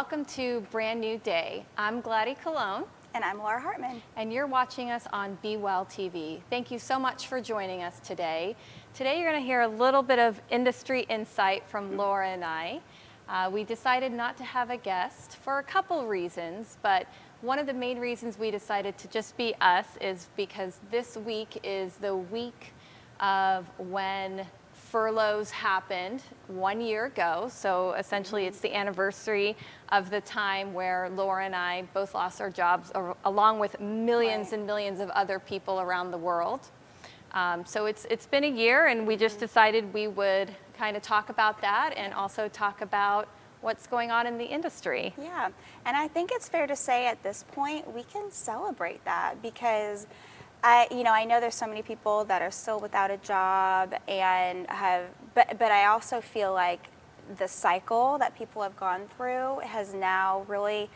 welcome to Brand New Day. I'm Gladi Cologne. And I'm Laura Hartman. And you're watching us on Be Well TV. Thank you so much for joining us today. Today you're going to hear a little bit of industry insight from Laura and I. We decided not to have a guest for a couple reasons, but one of the main reasons we decided to just be us is because this week is the week of when furloughs happened 1 year ago. So essentially it's the anniversary of the time where Laura and I both lost our jobs, along with millions and millions of other people around the world. So it's been a year, and we just decided we would kind of talk about that and also talk about what's going on in the industry. Yeah, and I think it's fair to say at this point we can celebrate that because I know there's so many people that are still without a job and but I also feel like the cycle that people have gone through has now really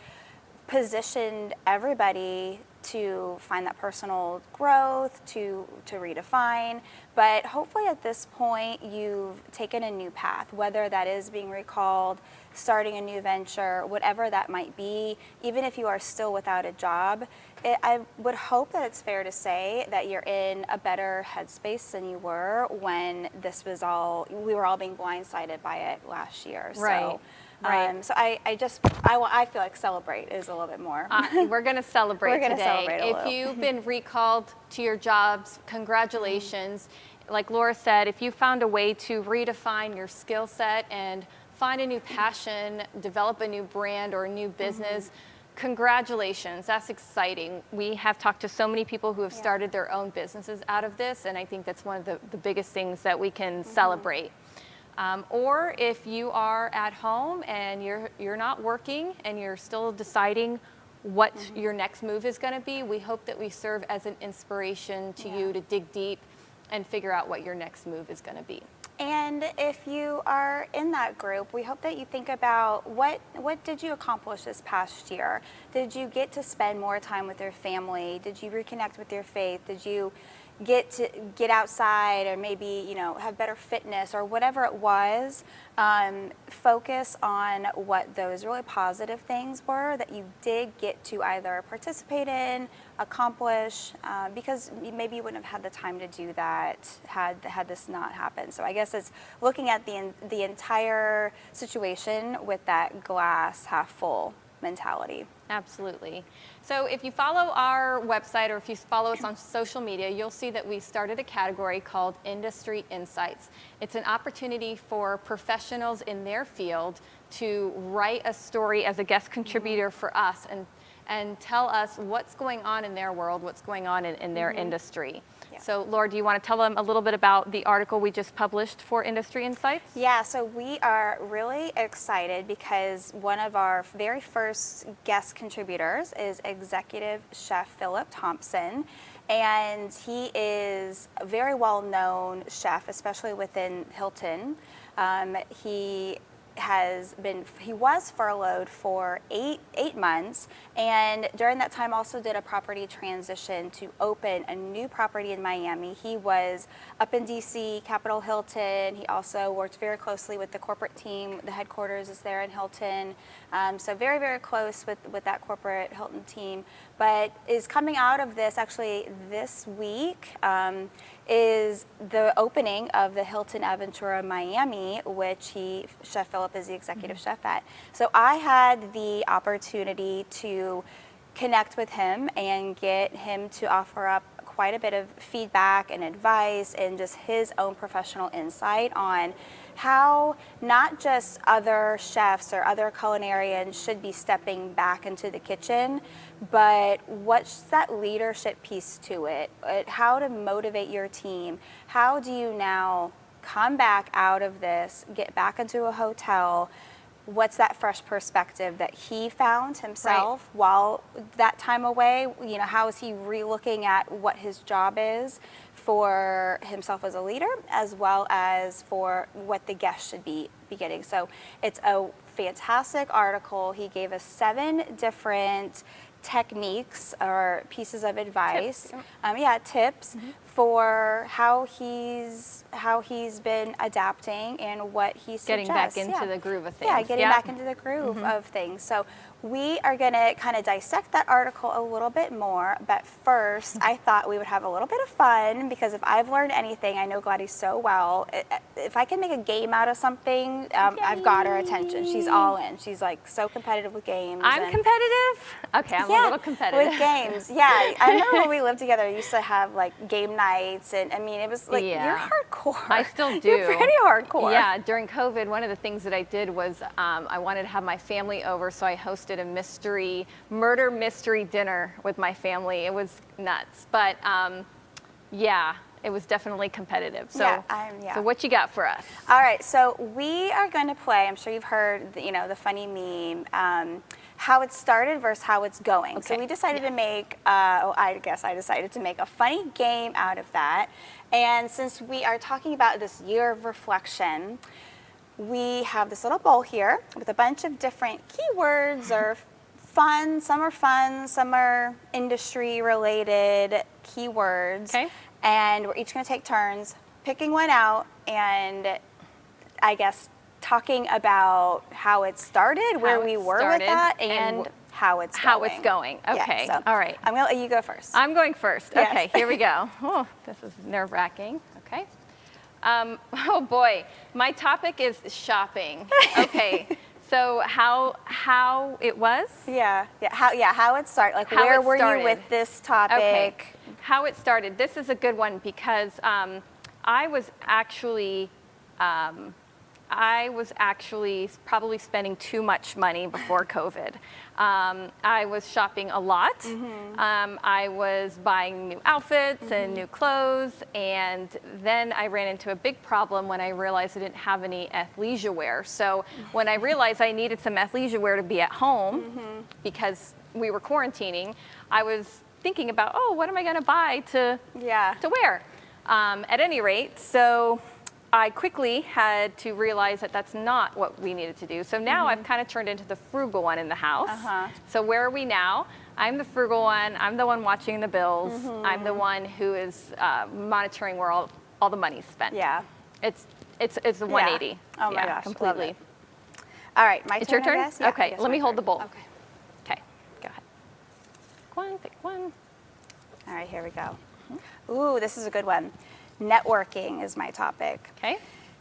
positioned everybody to find that personal growth, to redefine. But hopefully at this point you've taken a new path, whether that is being recalled, starting a new venture, whatever that might be. Even if you are still without a job, I would hope that it's fair to say that you're in a better headspace than you were when we were all being blindsided by it last year. Right. Right. So I feel like celebrate is a little bit more. We're going to celebrate We're gonna today. Celebrate a if little. you've been recalled to your jobs, congratulations. Like Laura said, if you found a way to redefine your skill set and find a new passion, develop a new brand or a new business, congratulations. That's exciting. We have talked to so many people who have started their own businesses out of this, and I think that's one of the biggest things that we can celebrate. Or if you are at home and you're not working and you're still deciding what your next move is going to be, we hope that we serve as an inspiration to you to dig deep and figure out what your next move is going to be. And if you are in that group, we hope that you think about what did you accomplish this past year? Did you get to spend more time with your family? Did you reconnect with your faith? Did you get outside, or maybe have better fitness, or whatever it was? Focus on what those really positive things were that you did get to either participate in, accomplish, because maybe you wouldn't have had the time to do that had this not happened. So I guess it's looking at the entire situation with that glass half full mentality. Absolutely. So if you follow our website or if you follow us on social media, you'll see that we started a category called Industry Insights. It's an opportunity for professionals in their field to write a story as a guest contributor for us and tell us what's going on in their world, what's going on in their industry. Yeah. So Laura, do you want to tell them a little bit about the article we just published for Industry Insights? Yeah, so we are really excited because one of our very first guest contributors is executive chef Philip Thompson. And he is a very well-known chef, especially within Hilton. He was furloughed for eight months, and during that time also did a property transition to open a new property in Miami. He was up in DC, Capitol Hilton. He also worked very closely with the corporate team. The headquarters is there in Hilton, so very, very close with that corporate Hilton team, but is coming out of this actually this week. Is the opening of the Hilton Aventura Miami, which Chef Philip is the executive chef at. So I had the opportunity to connect with him and get him to offer up quite a bit of feedback and advice and just his own professional insight on how not just other chefs or other culinarians should be stepping back into the kitchen, but what's that leadership piece to it, how to motivate your team. How do you now come back out of this, get back into a hotel? What's that fresh perspective that he found himself while that time away? How is he re-looking at what his job is for himself as a leader, as well as for what the guests should be getting? So it's a fantastic article. He gave us 7 different techniques or pieces of advice, tips for how he's been adapting and what he suggests. Getting back into the groove of things. Yeah, getting back into the groove of things. So we are going to kind of dissect that article a little bit more, but first I thought we would have a little bit of fun, because if I've learned anything, I know Gladi so well. If I can make a game out of something, I've got her attention. She's all in. She's like so competitive with games. I'm competitive? Okay, I'm a little competitive. With games, yeah. I remember when we lived together, we used to have like game nights, and I mean, it was like, you're hardcore. I still do. You're pretty hardcore. Yeah, during COVID, one of the things that I did was I wanted to have my family over, so I hosted a murder mystery dinner with my family. It was nuts, but yeah, it was definitely competitive. So, so what you got for us? All right, so we are going to play. I'm sure you've heard, the funny meme. How it started versus how it's going. Okay. So we decided to make, I decided to make a funny game out of that. And since we are talking about this year of reflection, we have this little bowl here with a bunch of different keywords or fun. Some are industry related keywords. Okay. And we're each going to take turns picking one out and I guess talking about how it started, where we were with that, and how it's going. Okay. Yeah, so all right. I'm going to let you go first. I'm going first. Yes. Okay, here we go. Oh, this is nerve-wracking. Okay. Oh boy, my topic is shopping. Okay. So how it was? Yeah. How it started. Like, where were you with this topic? Okay. How it started. This is a good one because I was actually probably spending too much money before COVID. I was shopping a lot. I was buying new outfits and new clothes, and then I ran into a big problem when I realized I didn't have any athleisure wear. So when I realized I needed some athleisure wear to be at home because we were quarantining, I was thinking about, what am I going to buy to wear? At any rate, so I quickly had to realize that that's not what we needed to do. So now I've kind of turned into the frugal one in the house. So where are we now? I'm the frugal one. I'm the one watching the bills. I'm the one who is monitoring where all the money's spent. Yeah. It's a 180. Oh my gosh, completely. Love it. All right, my turn. It's your turn? I guess? Yeah, okay, let me hold the bowl. Okay, go ahead. Pick one. All right, here we go. Ooh, this is a good one. Networking is my topic. Okay.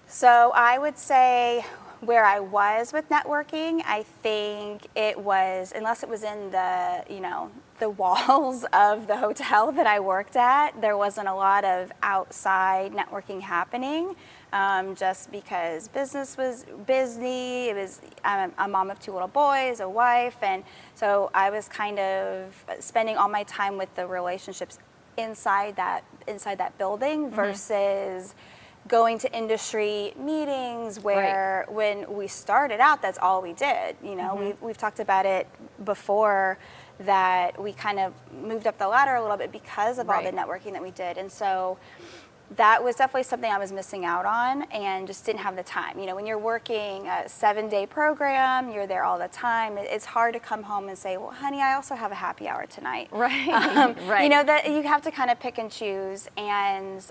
So I would say where I was with networking, I think it was, unless it was in the walls of the hotel that I worked at, there wasn't a lot of outside networking happening, just because business was busy. I'm a mom of 2 little boys, a wife, and so I was kind of spending all my time with the relationships inside that building versus going to industry meetings where when we started out, that's all we did. We've talked about it before, that we kind of moved up the ladder a little bit because of all the networking that we did. And so that was definitely something I was missing out on and just didn't have the time. When you're working a 7-day program, you're there all the time. It's hard to come home and say, well, honey, I also have a happy hour tonight. Right. That you have to kind of pick and choose. And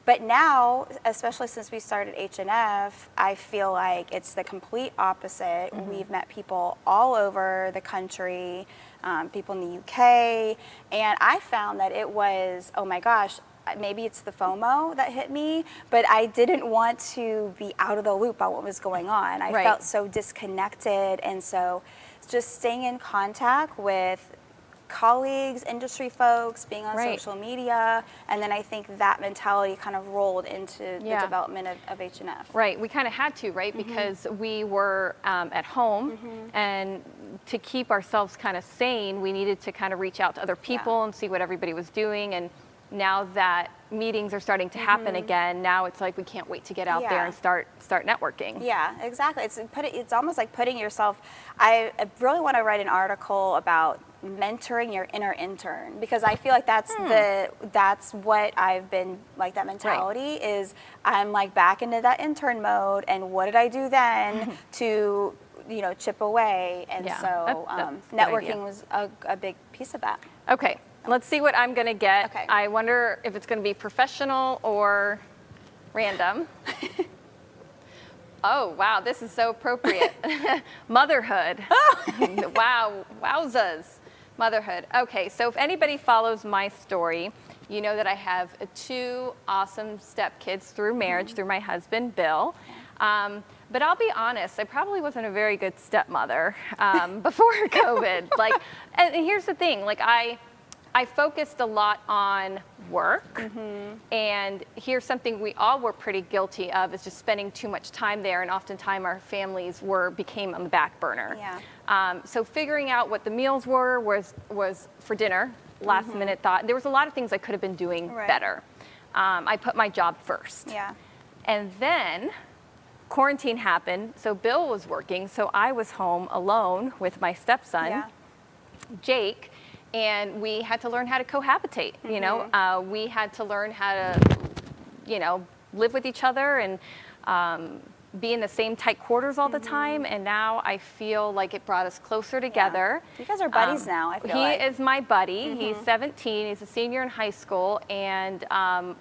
but now, especially since we started H&F, I feel like it's the complete opposite. We've met people all over the country, people in the UK, and I found that it was, oh my gosh, maybe it's the FOMO that hit me, but I didn't want to be out of the loop on what was going on. I felt so disconnected, and so just staying in contact with colleagues, industry folks, being on social media, and then I think that mentality kind of rolled into the development of H&F. Right, we kind of had to, because we were at home, and to keep ourselves kind of sane, we needed to kind of reach out to other people and see what everybody was doing. And now that meetings are starting to happen again, now it's like we can't wait to get out there and start networking. Yeah, exactly. It's almost like putting yourself. I really want to write an article about mentoring your inner intern, because I feel like that's what I've been like. That mentality is, I'm like back into that intern mode, and what did I do then to chip away? And so networking was a big piece of that. Okay. Let's see what I'm going to get. Okay. I wonder if it's going to be professional or random. Oh, wow, this is so appropriate. Motherhood. Wow, wowzas. Motherhood. Okay, so if anybody follows my story, you know that I have 2 awesome stepkids through marriage, through my husband, Bill. But I'll be honest, I probably wasn't a very good stepmother before COVID. And here's the thing, I focused a lot on work, and here's something we all were pretty guilty of, is just spending too much time there, and oftentimes our families became on the back burner. Yeah. So figuring out what the meals were was for dinner, last minute thought. There was a lot of things I could have been doing better. I put my job first. Yeah. And then quarantine happened, so Bill was working, so I was home alone with my stepson, Jake, and we had to learn how to cohabitate. We had to learn how to, live with each other and be in the same tight quarters all the time. And now I feel like it brought us closer together. You guys are buddies now, I feel like. He is my buddy. He's 17. He's a senior in high school, and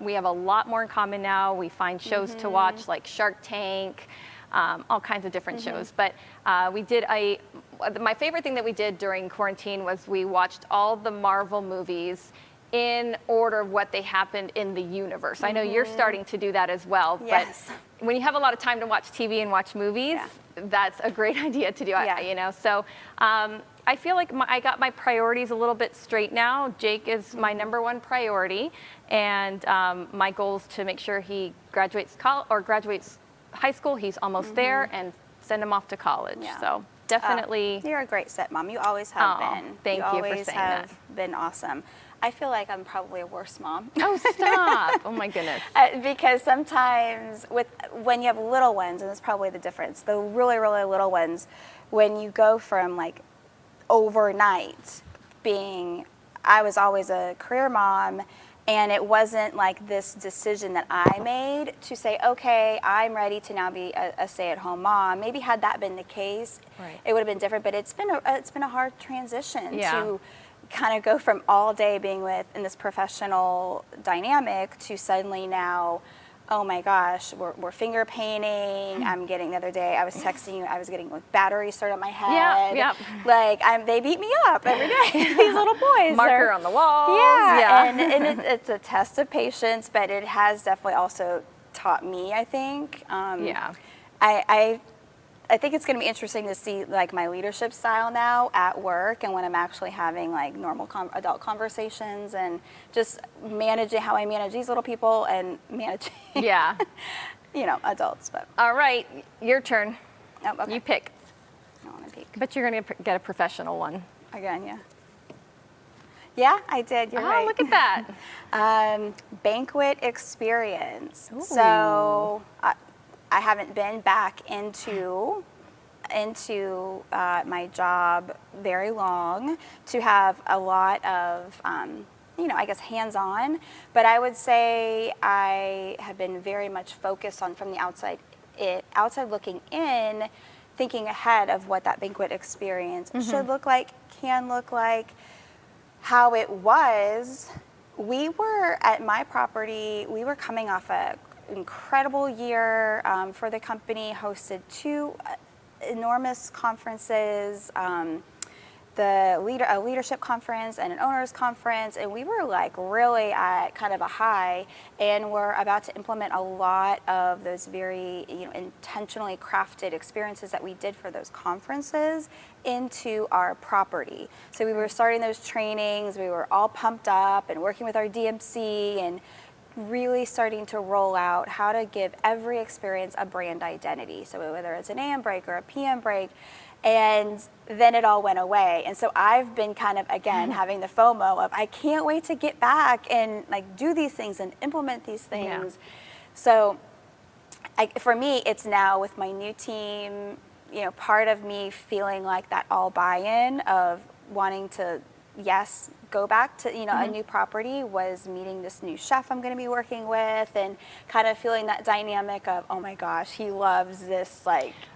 we have a lot more in common now. We find shows to watch like Shark Tank, all kinds of different shows. But we did my favorite thing that we did during quarantine was we watched all the Marvel movies in order of what they happened in the universe. I know you're starting to do that as well. Yes. But when you have a lot of time to watch TV and watch movies, that's a great idea to do. So I feel like I got my priorities a little bit straight now. Jake is my #1 priority, and my goal is to make sure he graduates high school. He's almost there, and send him off to college. Yeah. So definitely. You're a great stepmom. You always have been. Thank you for always saying have that. been awesome. I feel like I'm probably a worse mom. Oh, stop. Oh, my goodness. Because sometimes when you have little ones, and that's probably the difference, the really, really little ones, when you go from overnight I was always a career mom, and it wasn't like this decision that I made to say, okay, I'm ready to now be a stay-at-home mom. Maybe had that been the case, it would have been different, but it's been a hard transition to kind of go from all day being in this professional dynamic to suddenly now, oh my gosh, we're finger painting. I'm getting, the other day I was texting you, I was getting batteries started on my head. They beat me up every day. These little boys. Marker on the wall. And it's a test of patience, but it has definitely also taught me, I think. I think it's going to be interesting to see my leadership style now at work, and when I'm actually having normal adult conversations, and just managing how I manage these little people and managing adults. But all right, your turn. Oh, okay. You pick. I want to pick. But you're going to get a professional one. Again, yeah, I did. You're right. Oh, look at that. Banquet experience. Ooh. So I haven't been back into my job very long to have a lot of, I guess hands-on, but I would say I have been very much focused on from the outside looking in, thinking ahead of what that banquet experience should look like, can look like, how it was. We were at my property, we were coming off an incredible year for the company, hosted 2 enormous conferences, a leadership conference and an owners conference, and we were really at kind of a high, and we're about to implement a lot of those very intentionally crafted experiences that we did for those conferences into our property. So we were starting those trainings, we were all pumped up and working with our DMC and really starting to roll out how to give every experience a brand identity. So whether it's an AM break or a PM break, and then it all went away. And so I've been kind of, again, having the FOMO of I can't wait to get back and do these things and implement these things. So for me, it's now with my new team, part of me feeling like that all buy-in of wanting to, yes, go back to a new property was meeting this new chef I'm going to be working with, and kind of feeling that dynamic of, oh my gosh, he loves this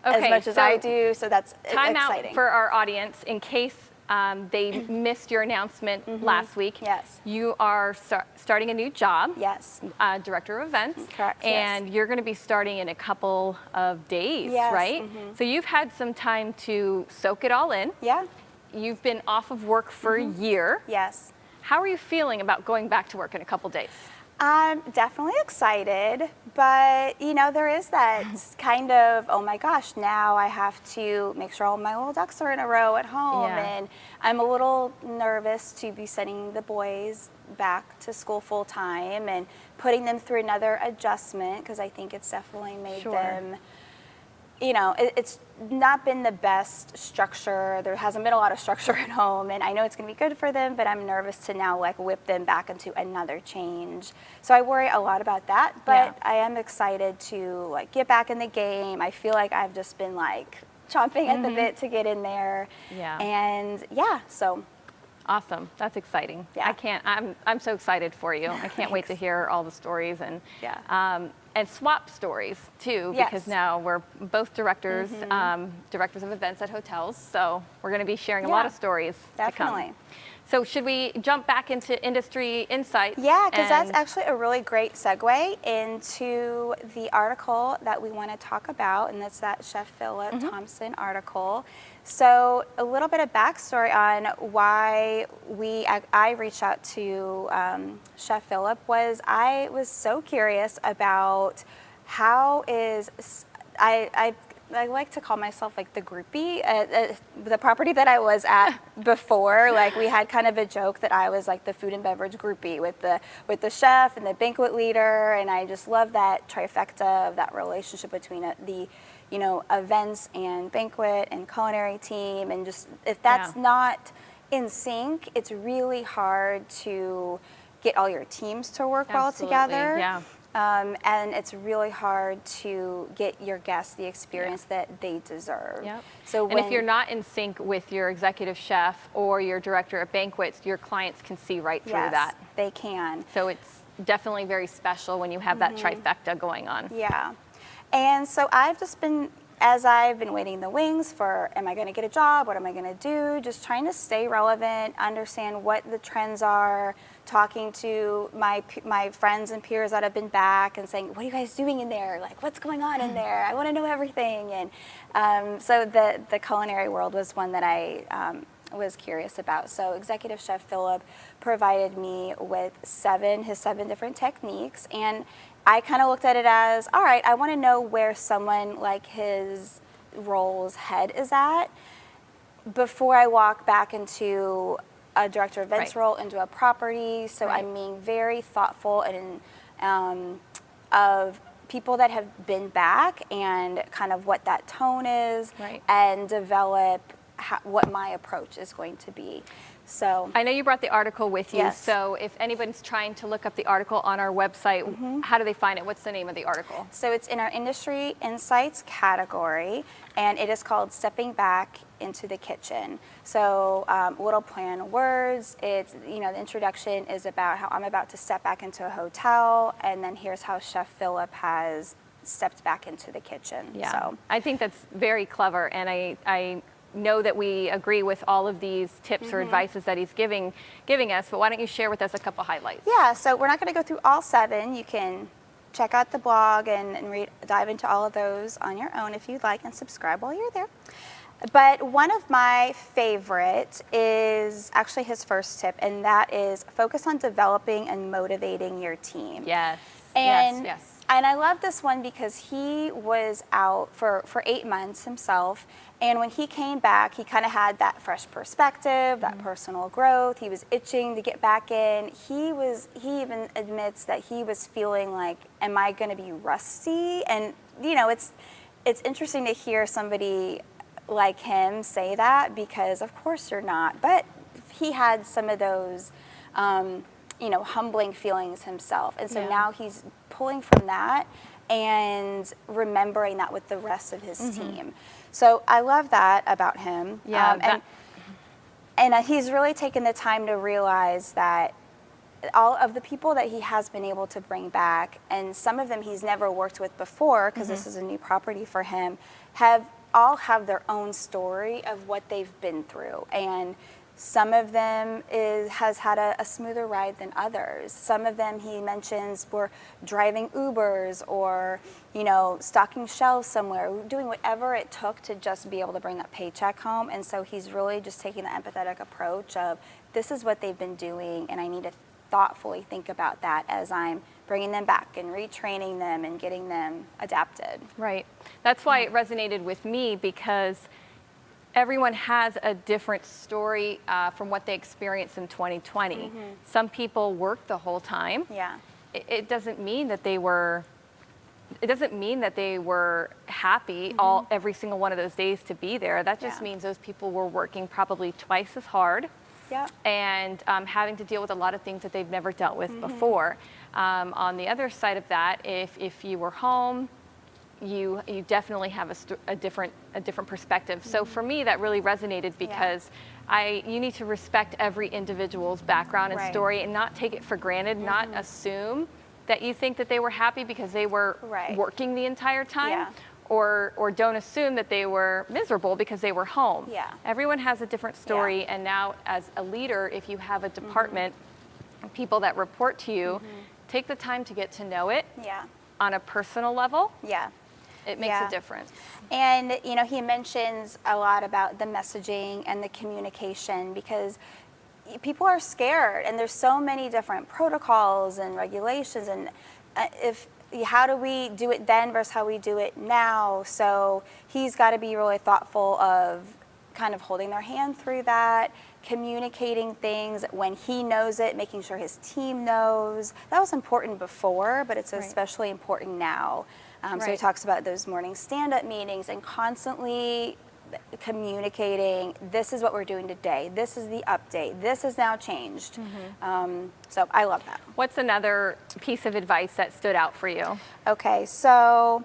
as much as I do, so that's time exciting. out for our audience in case They missed your announcement last week. Yes. You are starting a new job. Yes. Director of events. Correct, yes. And you're going to be starting in a couple of days, Yes, right? So you've had some time to soak it all in. Yeah. You've been off of work for a year. Yes. How are you feeling about going back to work in a couple days? I'm definitely excited, but there is that kind of, oh my gosh, now I have to make sure all my little ducks are in a row at home. Yeah. And I'm a little nervous to be sending the boys back to school full time and putting them through another adjustment, because I think it's definitely made them, it's not been the best structure. There hasn't been a lot of structure at home, and I know it's going to be good for them, but I'm nervous to now whip them back into another change. So I worry a lot about that, but I am excited to get back in the game. I feel like I've just been chomping at the bit to get in there. Yeah. And so. Awesome. That's exciting. Yeah. I'm so excited for you. I can't wait to hear all the stories and swap stories too, because now we're both directors, directors of events at hotels. So we're going to be sharing a lot of stories Definitely. to come. So should we jump back into industry insights? Yeah, because that's actually a really great segue into the article that we want to talk about, and that's that Chef Philip Thompson article. So a little bit of backstory on why I reached out to Chef Philip was I was so curious about how I like to call myself the groupie at the property that I was at before. We had kind of a joke that I was the food and beverage groupie with the chef and the banquet leader, and I just love that trifecta of that relationship between the events and banquet and culinary team. And just if that's not in sync, it's really hard to get all your teams to work well together. Yeah. And it's really hard to get your guests the experience that they deserve. Yep. So if you're not in sync with your executive chef or your director of banquets, your clients can see right through that. They can. So it's definitely very special when you have that trifecta going on. Yeah. And so I've just been, as I've been waiting in the wings for, am I going to get a job? What am I going to do? Just trying to stay relevant, understand what the trends are, talking to my friends and peers that have been back and saying, what are you guys doing in there? What's going on in there? I want to know everything. And so the culinary world was one that I was curious about. So Executive Chef Philip provided me with his seven different techniques, and I kind of looked at it as, all right, I want to know where someone like his role's head is at before I walk back into a director of events role, into a property. So I'm being very thoughtful and of people that have been back and kind of what that tone is, and develop what my approach is going to be. So I know you brought the article with you. Yes. So if anybody's trying to look up the article on our website, how do they find it? What's the name of the article? So it's in our industry insights category, and it is called Stepping Back into the Kitchen. So little play on words. It's, the introduction is about how I'm about to step back into a hotel, and then here's how Chef Philip has stepped back into the kitchen. Yeah. So I think that's very clever, and I know that we agree with all of these tips or advices that he's giving us, but why don't you share with us a couple highlights? Yeah, so we're not going to go through all 7. You can check out the blog and dive into all of those on your own if you'd like, and subscribe while you're there. But one of my favorite is actually his first tip, and that is focus on developing and motivating your team. Yes. And yes. And I love this one because he was out for 8 months himself, and when he came back, he kind of had that fresh perspective, that personal growth. He was itching to get back in. He even admits that he was feeling like, am I going to be rusty? And it's interesting to hear somebody like him say that, because of course you're not, but he had some of those humbling feelings himself. And so now he's pulling from that and remembering that with the rest of his team. So I love that about him. Yeah. And he's really taken the time to realize that all of the people that he has been able to bring back, and some of them he's never worked with before because this is a new property for him, have all have their own story of what they've been through, and some of them has had a smoother ride than others. Some of them, he mentions, were driving Ubers or, stocking shelves somewhere, doing whatever it took to just be able to bring that paycheck home. And so he's really just taking the empathetic approach of, this is what they've been doing, and I need to thoughtfully think about that as I'm bringing them back and retraining them and getting them adapted. Right. That's why it resonated with me, because everyone has a different story from what they experienced in 2020. Some people worked the whole time. Yeah. It doesn't mean that they were. It doesn't mean that they were happy every single one of those days to be there. That just means those people were working probably twice as hard. Yep. And having to deal with a lot of things that they've never dealt with before. On the other side of that, if you were home, you definitely have a different perspective. So for me, that really resonated, because you need to respect every individual's background and story, and not take it for granted, not assume that you think that they were happy because they were working the entire time. Or don't assume that they were miserable because they were home. Yeah. Everyone has a different story, and now as a leader, if you have a department, people that report to you, take the time to get to know it on a personal level. Yeah. It makes a difference. And, he mentions a lot about the messaging and the communication, because people are scared, and there's so many different protocols and regulations, and how do we do it then versus how we do it now? So he's got to be really thoughtful of kind of holding their hand through that, communicating things when he knows it, making sure his team knows. That was important before, but it's especially important now. So he talks about those morning stand-up meetings and constantly communicating, this is what we're doing today, this is the update, this has now changed. So I love that. What's another piece of advice that stood out for you? Okay, so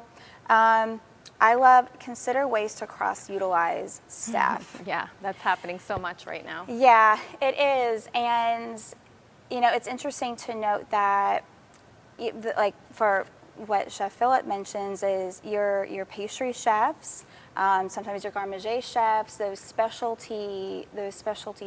I love, consider ways to cross-utilize staff. Yeah, that's happening so much right now. Yeah, it is. And, it's interesting to note that, like, for what Chef Philip mentions is your pastry chefs, sometimes your garde manger chefs, those specialty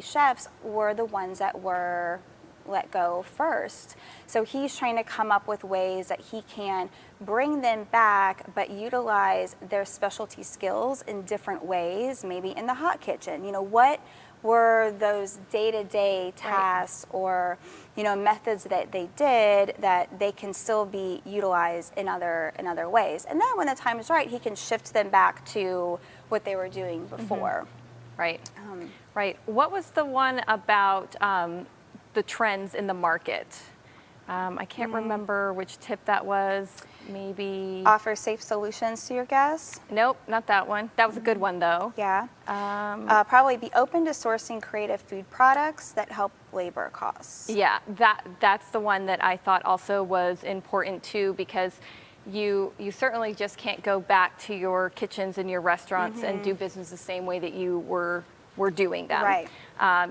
chefs were the ones that were let go first. So he's trying to come up with ways that he can bring them back, but utilize their specialty skills in different ways, maybe in the hot kitchen. What were those day-to-day tasks or, methods that they did that they can still be utilized in other ways. And then when the time is right, he can shift them back to what they were doing before. Right. Right. What was the one about the trends in the market? I can't remember which tip that was. Maybe offer safe solutions to your guests. Nope, not that one. That was a good one though. Yeah. Probably be open to sourcing creative food products that help labor costs. Yeah, that's the one that I thought also was important too, because you certainly just can't go back to your kitchens and your restaurants and do business the same way that you were doing them. Right.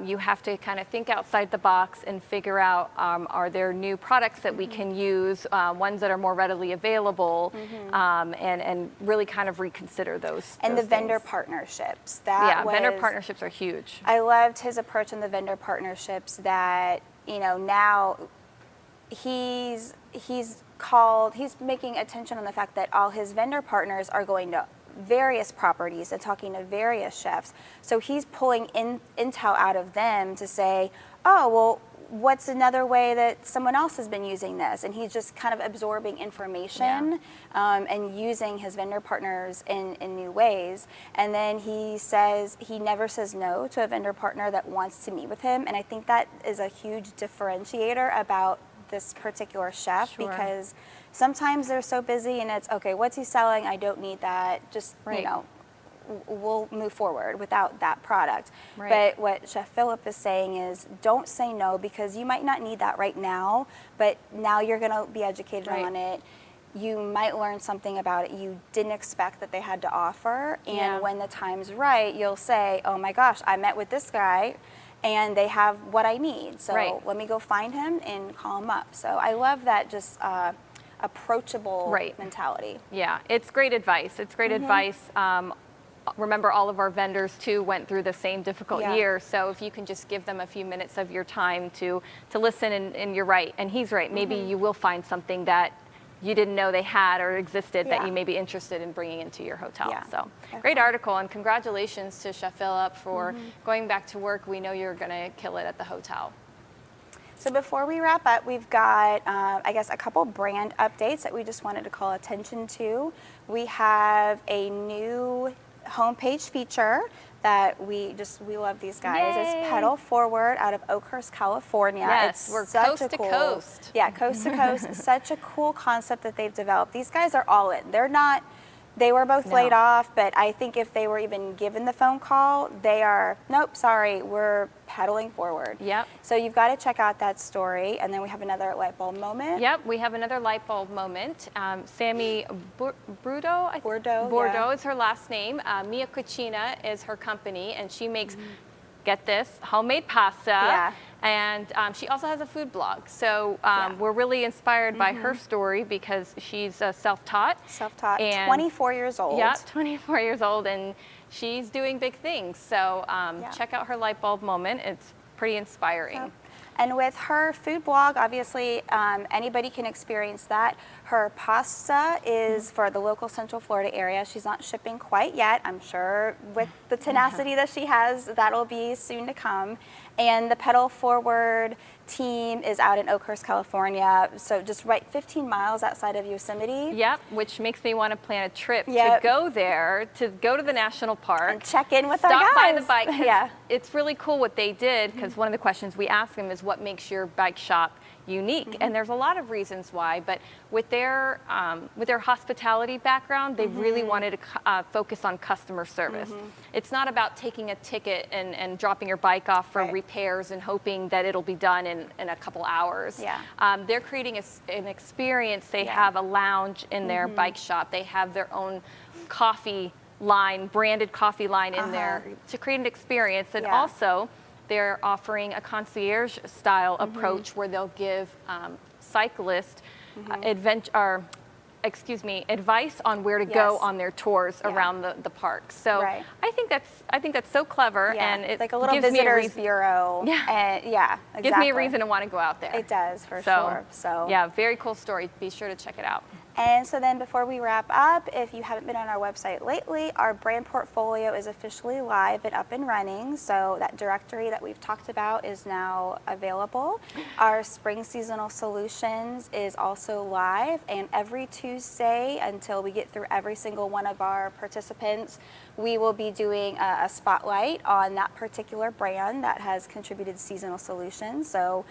You have to kind of think outside the box and figure out, are there new products that we can use, ones that are more readily available, and really kind of reconsider those. And those the vendor things. partnerships. Vendor partnerships are huge. I loved his approach in the vendor partnerships that, now he's making attention on the fact that all his vendor partners are going to various properties and talking to various chefs. So he's pulling intel out of them to say, oh, well, what's another way that someone else has been using this? And he's just kind of absorbing information and using his vendor partners in new ways. And then he says he never says no to a vendor partner that wants to meet with him. And I think that is a huge differentiator about this particular chef, because sometimes they're so busy and it's, okay, what's he selling? I don't need that. Just, we'll move forward without that product. But what Chef Philip is saying is, don't say no, because you might not need that right now, but now you're going to be educated on it. You might learn something about it you didn't expect that they had to offer. And when the time's right, you'll say, oh my gosh, I met with this guy and they have what I need. So let me go find him and call him up. So I love that just approachable mentality. Yeah, it's great advice. It's great advice remember, all of our vendors too went through the same difficult Yeah. year. So if you can just give them a few minutes of your time to listen, and you're right, and he's right. Maybe you will find something that you didn't know they had or existed that Yeah. you may be interested in bringing into your hotel. Yeah, So great definitely. article, and congratulations to Chef Philip for going back to work. We know you're going to kill it at the hotel. So before we wrap up, we've got, I guess, a couple brand updates that we just wanted to call attention to. We have a new homepage feature that we love these guys. Yay. It's Pedal Forward out of Oakhurst, California. Yes, it's we're such coast a to cool, coast. Yeah, coast to coast. Such a cool concept that they've developed. These guys are all in. They were both No. laid off, but I think if they were even given the phone call, they are, nope, sorry, we're pedaling forward. Yep. So you've got to check out that story. And then we have another light bulb moment. Yep, we have another light bulb moment. Sammy Bordeaux yeah. is her last name. Mia Cucina is her company, and she makes, get this, homemade pasta. Yeah. And she also has a food blog. So Yeah. we're really inspired by her story because she's self-taught. Self-taught, And 24 years old. Yeah, 24 years old, and she's doing big things. So check out her light bulb moment. It's pretty inspiring. Yep. And with her food blog, obviously anybody can experience that. Her pasta is for the local Central Florida area. She's not shipping quite yet. I'm sure with the tenacity that she has, that'll be soon to come. And the Pedal Forward team is out in Oakhurst, California. So just right 15 miles outside of Yosemite. Yep, which makes me want to plan a trip Yep. to go there, to go to the national park. And check in with Stop our by guys. the bike. 'Cause Yeah. It's really cool what they did, because one of the questions we ask them is what makes your bike shop unique, and there's a lot of reasons why, but with their hospitality background, they really wanted to focus on customer service. It's not about taking a ticket and dropping your bike off for Right. repairs and hoping that it'll be done in a couple hours. Yeah. They're creating an experience. They Yeah. have a lounge in their bike shop. They have their own coffee line, branded coffee line in there to create an experience. And Yeah. also, they're offering a concierge style approach where they'll give cyclists advice on where to go Yes. on their tours Yeah. around the park. So Right. I think that's so clever, Yeah. and it like a little gives me a visitors reason, bureau. Yeah. And yeah, exactly. gives me a reason to want to go out there. It does, for So, sure. So yeah, very cool story. Be sure to check it out. And so then before we wrap up, if you haven't been on our website lately, our brand portfolio is officially live and up and running. So that directory that we've talked about is now available. Our spring seasonal solutions is also live, and every Tuesday until we get through every single one of our participants, we will be doing a spotlight on that particular brand that has contributed seasonal solutions. So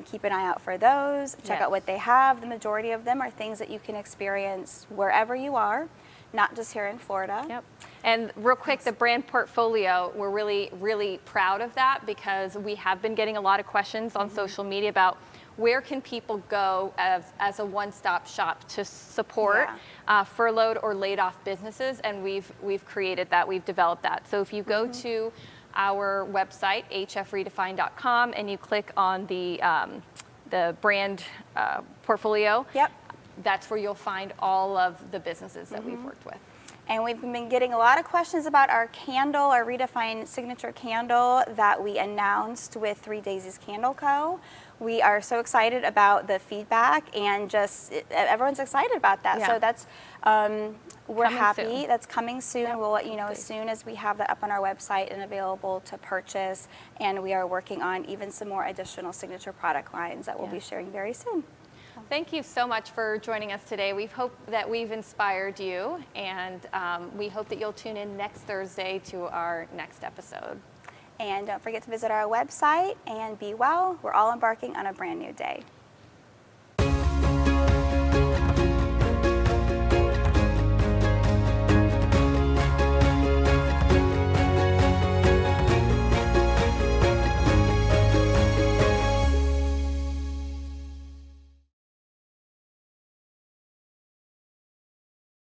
keep an eye out for those. Check Yes. out what they have. The majority of them are things that you can experience wherever you are, not just here in Florida. Yep. And real quick, the brand portfolio, we're really, really proud of that, because we have been getting a lot of questions on social media about where can people go as a one-stop shop to support furloughed or laid off businesses, and we've created that, we've developed that. So if you go to our website, hfredefined.com, and you click on the brand portfolio, Yep. that's where you'll find all of the businesses that we've worked with. And we've been getting a lot of questions about our candle, our redefined signature candle that we announced with 3 Daisies Candle Co. We are so excited about the feedback, and just everyone's excited about that. Yeah. So that's we're Coming happy. soon. That's coming soon. Yep, We'll let you know as hopefully. soon as we have that up on our website and available to purchase. And we are working on even some more additional signature product lines that we'll be Yes. sharing very soon. Thank you so much for joining us today. We hope that we've inspired you, and we hope that you'll tune in next Thursday to our next episode. And don't forget to visit our website and be well. We're all embarking on a brand new day.